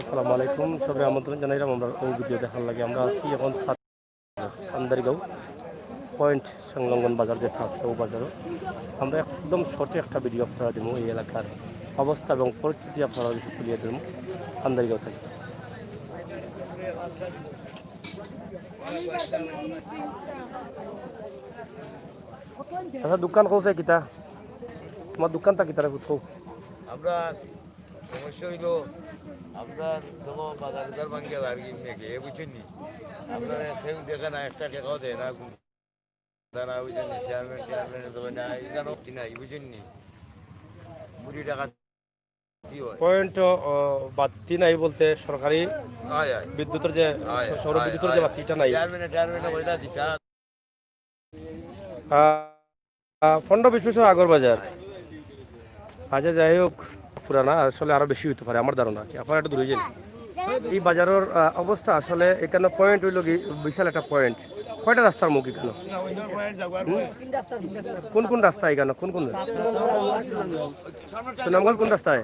আসসালামু আলাইকুম, সবাই আমন্ত্রণ জানাইলাম আমরা ওই ভিডিও দেখার লাগে। আমরা আছি এখন আন্দারগাঁও পয়েন্ট সংলগ্ন বাজার যেটা আছে ও বাজারও আমরা একদম শর্টে একটা ভিডিও আপনারা দেবো এই এলাকার অবস্থা এবং পরিস্থিতি আপনারা বেশি তুলিয়ে দেবো আন্দারগাঁও থেকে। আচ্ছা, দোকান কৌছে কিতা তোমার দোকানটা কিতারা কোথাও? আমরা সমস্যা হইল আপনার দেখো বাজার ভাঙ্গিয়া আর কি মেঘে বুঝছেন নি আপনার কেউ দেখে না একটা টাকাও দেয় না তারা বুঝছেন নি চেয়ারম্যান দেবে না এখানে হচ্ছি না বুঝছেন নি 20 টাকা পয়েন্ট বাতি নাই বলতে সরকারি বিদ্যুতের যে সৌর বিদ্যুতের যে বাতিটা নাই। চেয়ারম্যান 15-20 বছর আগর বাজার। আচ্ছা, যাই হোক, পুরানা আসলে আরো বেশি হইতে পারে আমার ধারণা। আপনারা একটু দূরে যান। এই বাজারের অবস্থা আসলে এখানে পয়েন্ট হইল বিশাল একটা পয়েন্ট। কয়টা রাস্তার মুখ এখানে? কোন কোন রাস্তা এখানে? কোন কোন সুনামগঞ্জ কোন রাস্তায়?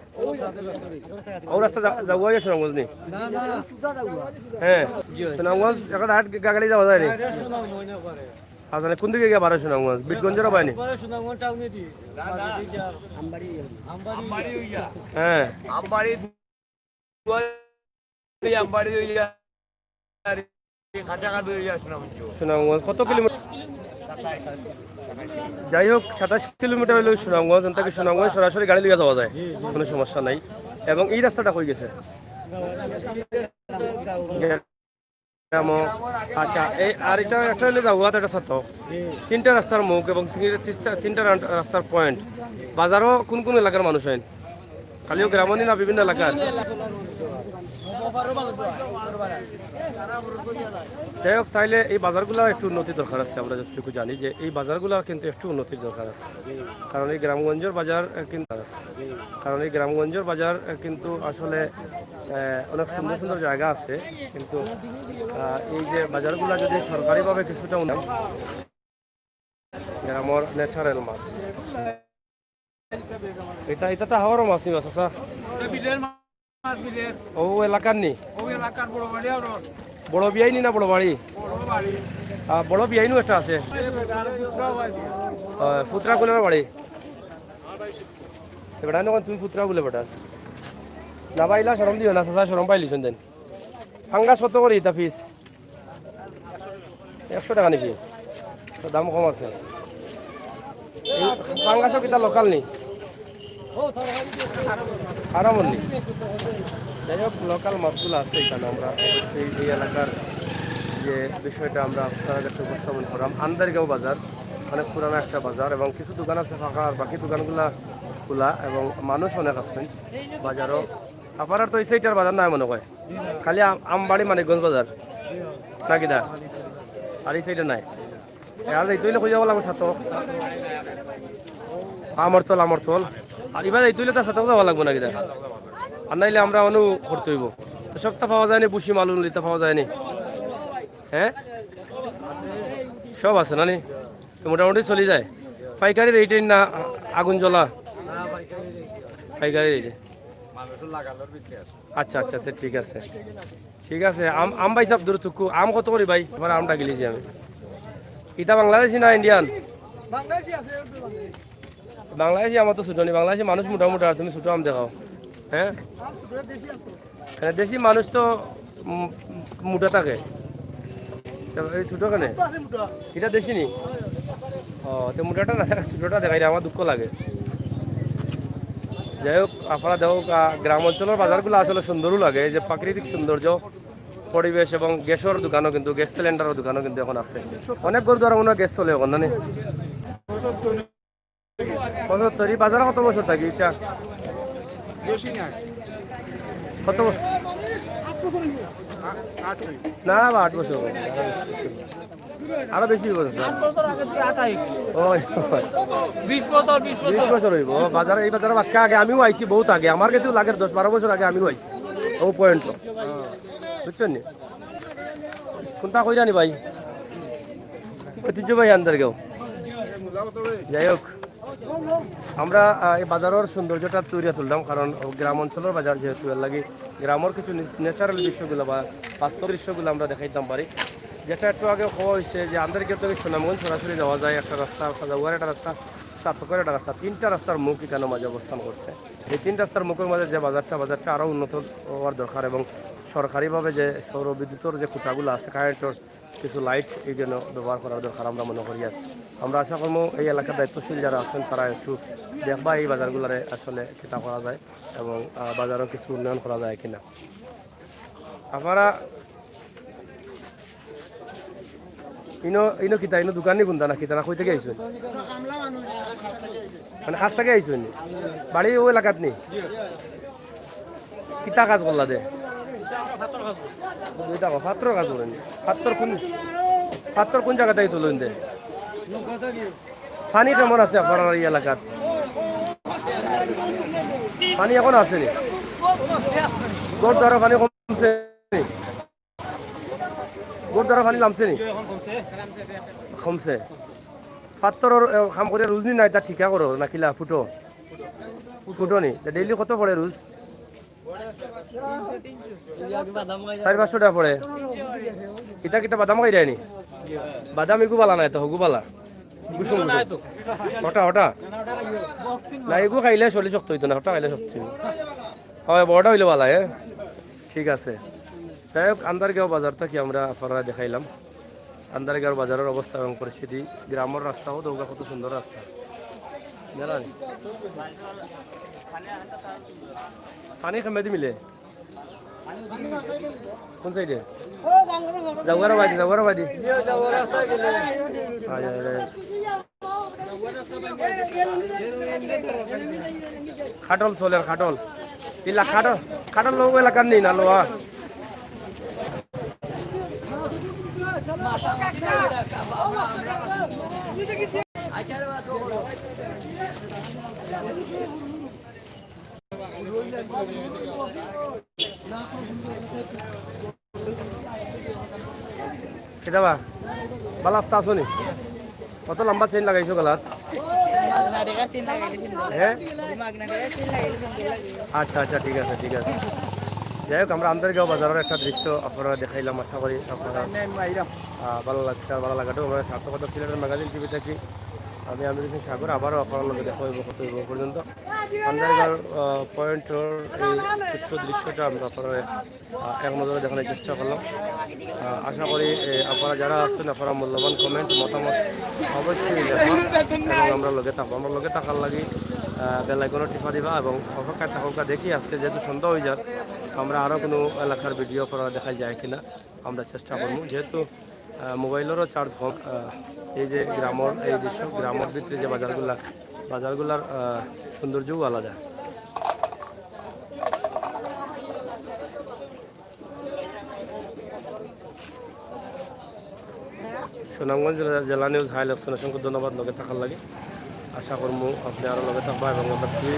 ও রাস্তা যাওয়া যায় সুনামগঞ্জ নি? হ্যাঁ, সুনামগঞ্জ এখন গাড়ি যাওয়া যায় নি? আচ্ছা, কোন দিকে গিয়ে বারো সুনামগঞ্জ? বিটগঞ্জের বাইনি? হ্যাঁ, সুনামগঞ্জ কত কিলোমিটার? যাই হোক, 27 কিলোমিটার হইলেও সুনামগঞ্জ থেকে সুনামগঞ্জ সরাসরি গাড়ি লিয়ে যাওয়া যায়, কোনো সমস্যা নাই। এবং এই রাস্তাটা হয়ে গেছে। আচ্ছা, এই আর এটা একটা হলে যাওয়া একটা ছাত্র তিনটা রাস্তার মুখ এবং তিনটা রাস্তার পয়েন্ট। বাজারও কোন কোন এলাকার মানুষ হয়? খালিও গ্রামীণ না বিভিন্ন এলাকার? যাই হোক, তাইলে এই বাজারগুলো একটু উন্নতির দরকার আছে। আমরা যতটুকু জানি যে এই বাজারগুলো কিন্তু একটু উন্নতির দরকার আছে, কারণ এই গ্রামগঞ্জের বাজার কিন্তু আছে। কারণ এই গ্রামগঞ্জের বাজার কিন্তু আসলে অনেক সুন্দর সুন্দর জায়গা আছে, কিন্তু এই যে বাজারগুলো যদি সরকারিভাবে কিছুটা গ্রামের ন্যাচারাল মাছ, এটা তো হাওয়ারও মাছ নিবাস আছে ও এলাকার নি? বড় বিয়াই নি না বড় বাড়ি? বড় বিয়াইনও একটা আছে। ফুতরা কোলের বাড়ি বেটা নখন তুমি ফুতরা বলে বেটা না পাইলা সরম দিও না, চাচা সরম পাইলিস দেন। ফাঙ্গাস কত করি তা পিস? 100 টাকা নি পিস, দাম কম আছে। ফাঙ্গাসও কিতা লোকাল নি? আরামন নি? যাই হোক, লোকাল মাছগুলো আছে এখানে। আমরা এই এলাকার যে বিষয়টা আমরা আপনার কাছে উপস্থাপন করলাম। আন্দারগাঁও বাজার অনেক পুরানো একটা বাজার এবং কিছু দোকান আছে ফাঁকা, আর বাকি দোকানগুলা খোলা এবং মানুষ অনেক আছেন বাজারও। আপনার তো এই সেইটার বাজার নাই মনে হয়, খালি আমবাড়ি মানিকগঞ্জ বাজার নাকি দা? আর এই সাইডে নাই? আর এই তৈলে খুঁজে যাবো ছাত্র আমরতল আর এবার এই তৈলে তার সাথেও যাওয়া লাগবো নাকি দা? আর নাইলে আমরা অনু করতে হইব। তো সবটা পাওয়া যায়নি, বুসি মালুন লিতা পাওয়া যায়নি? হ্যাঁ, সব আছে না নি? মোটামুটি চলে যায়। পাইকারি রেটে না আগুন জ্বলা? পাইকারি রেটে। আচ্ছা আচ্ছা, ঠিক আছে ঠিক আছে। আম ভাই সব দূর টুকু আম কত করি ভাই? তোমার আমটা গেলেছি আমি। এটা বাংলাদেশি না ইন্ডিয়ান? বাংলাদেশি। আমার তো ছোটো নি, বাংলাদেশি মানুষ মোটামুটি। আর তুমি ছোটো আম দেখাও। হ্যাঁ, দেশি মানুষ তো মোটা থাকে, এই ছোটো কেন? এটা দেশি নি? ও, তো মোটাটা না ছোটোটা দেখাই আমার দুঃখ লাগে। যাই হোক, আপনারা দেখো, গ্রাম অঞ্চলের বাজারগুলো আসলে সুন্দরও লাগে। যে প্রাকৃতিক সৌন্দর্য, পরিবেশ এবং গ্যাসের দোকানও কিন্তু, গ্যাস সিলিন্ডারের দোকানও কিন্তু এখন আছে। অনেক গরু দ্বারা মনে হয় গ্যাস চলে এখন না? 75। বাজারে কত বছর থাকি এটা? কত না, 8 বছর আরো বেশি বছর। 20 বছর হইব বাজারে। এই বাজারে বাক্কা আগে আমিও আইছি, বহুত আগে। আমার কাছেও লাগে 10-12 বছর আগে আমিও আইছি ও পয়েন্ট, বুঝছেন নি? কোনটা কইরা নি ভাই? ঐতিহ্য ভাই আন্দারগাঁও। যাই হোক, আমরা এই বাজারের সৌন্দর্যটা তুলে তুললাম, কারণ গ্রাম অঞ্চলের বাজার যেহেতু এর লাগি গ্রামের কিছু ন্যাচারাল দৃশ্যগুলো বা বাস্তব দৃশ্যগুলো আমরা দেখাইতাম পারি। যেটা একটু আগে হওয়া হয়েছে যে আমাদেরকে তো সুনামগঞ্জ সরাসরি যাওয়া যায়, একটা রাস্তা সাজাউয়ার একটা রাস্তা, সাতকের একটা রাস্তা, তিনটা রাস্তার মুখ এখানে মাঝে অবস্থান করছে। এই তিন রাস্তার মুখের মাঝে যে বাজারটা আরও উন্নত হওয়ার দরকার, এবং সরকারিভাবে যে সৌর বিদ্যুতের যে খুঁটাগুলো আছে, কারেন্টের কিছু লাইট এই জন্য ব্যবহার করার দরকার আমরা মনে করি। আর আমরা আশা করবো এই এলাকার দায়িত্বশীল যারা আছেন তারা একটু দেখবা এই বাজারগুলোরে আসলে কিতা করা যায় এবং বাজারও কিছু উন্নয়ন করা যায় কিনা। আপনারা ইনো কিতা ইনো দোকানি কোনটা না কিতা না কই থেকে আইসুন? মানে কাজ থেকে আইসুন? বাড়ি ও এলাকাত নি? কিতা কাজ করলা দে? দুইটা পাত্র কাজ করেন? পাত্র কোন জায়গাতে তুলেন দে? পানি কেমন আছে আপনার এই এলাকাত? পানি এখন আছে নি? গোট দ্বারা পানি কমছে নি? গোট দ্বারা পানি নামছে নি? কমছে। পাত্রর কাম করে রোজ নি নাই তা ঠিকা করো না কিলা ফুটো নি? ডেইলি কত পড়ে রোজ? 400-500 টাকা পড়ে। কিতা কিতা বাদাম খাই দেয়নি? বাদাম এগু বালা নাই তো হগু বালা হটা হটা না, এগু খাইলে চলি শক্ত হইতো না, হটা খাইলে শক্ত হয় বড়টা হইলে বালা। ঠিক আছে, যাই হোক আন্দারগাঁও বাজারটা কি আমরা আপনারা দেখাইলাম। আন্দারগাঁও বাজারের অবস্থা এবং পরিস্থিতি, গ্রামের রাস্তাও দৌড়া কত সুন্দর রাস্তা জানানি। পানি খামে দি মিলে কোন সাইডে? জাউয়ারাবাদি খাটল চলে, খাটল ইলা খাটল লোক এলাকার নেই না লোয়া। কেতাবা বালা আফতা আছো নি? কত লম্বা চেইন লাগাইছো গলাত? হ্যাঁ আচ্ছা আচ্ছা, ঠিক আছে ঠিক আছে। যাই হোক আমরা আন্দারগাঁও বাজারের একটা দৃশ্য আপনারা দেখাইলাম। আশা করি আপনারা ভালো লাগছে। আর ভালো লাগাটাও আমরা সার্থকতা সিলেটের ম্যাগাজিন টিভি থাকি। আমি আমির হোসেন সাগর, আবারও আপনার লোক দেখা হইব কত হইব পর্যন্ত। আন্দারগাঁও পয়েন্টের এই ছোট্ট দৃশ্যটা আমরা আপনারা এক নজরে দেখানোর চেষ্টা করলাম। আশা করি আপনারা যারা আসছেন আপনারা মূল্যবান কমেন্ট মতামত অবশ্যই দেখবেন এবং আমরা লগে থাকবো। আমরা লগে থাকার লাগি বেলাইকনও টিপা দিবা এবং অপেক্ষায় থাকা দেখি আজকে যেহেতু সন্ধ্যা হয়ে যাক আমরা আরও কোনো এলাকার ভিডিও করা দেখা যায় কিনা আমরা চেষ্টা করবো। যেহেতু মোবাইলেরও চার্জ কম, এই যে গ্রামের এই দৃশ্য, গ্রামের ভিতরে যে বাজারগুলার সৌন্দর্যও আলাদা। সুনামগঞ্জ জেলা নিউজ হাই ইলেকশন অসংখ্য ধন্যবাদ লগে থাকার লাগে। আশা করবো আপনি আরও লগে থাকবা এবং আমরা ফ্রি